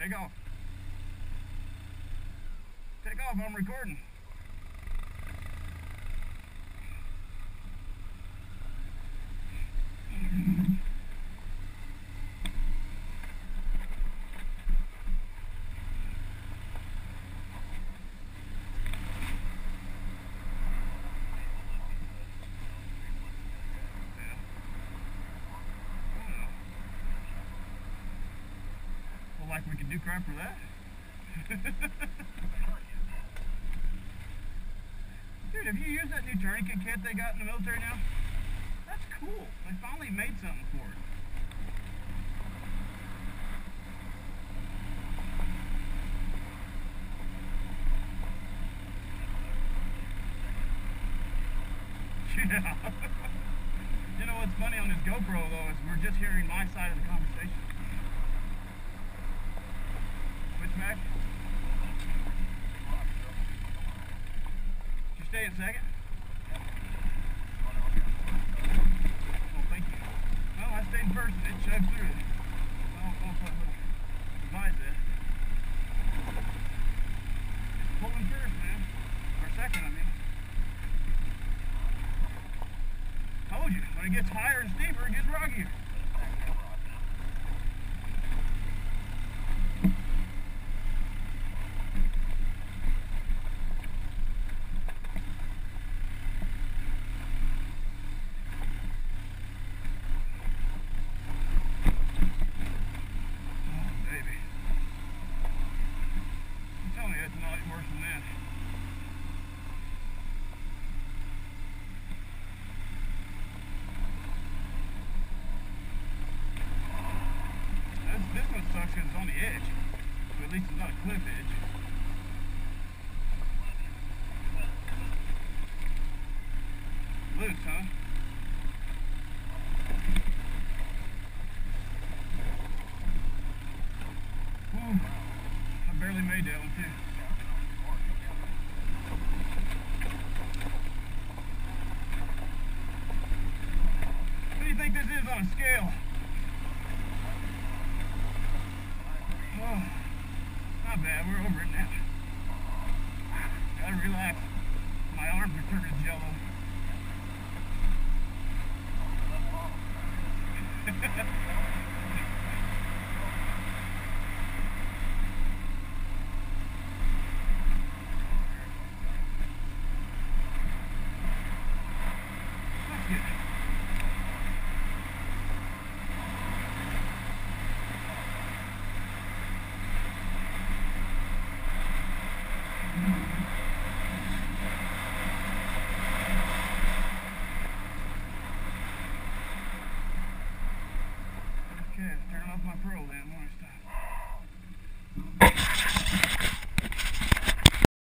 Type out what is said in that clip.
Take off. Take off, I'm recording. Like we can do crap for that. Dude, have you used that new tourniquet kit they got in the military now? That's cool. They finally made something for it. Yeah. You know what's funny on this GoPro though is we're just hearing my side of the conversation. Back. Did you stay in second? Oh, thank you. Well, I stayed in first and it chugged through it. I don't know if I will divide that. It's pulling first, man. Or second, I mean. Told you, when it gets higher and steeper, it gets rockier. It's not worse than that. This one sucks because it's on the edge. But at least it's not a cliff edge. Loose, huh? Ooh, I barely made that one too. What do you think this is on a scale? Oh, not bad, we're over it now. Gotta relax. My arms are turning jello. Okay, turn off my Pro then.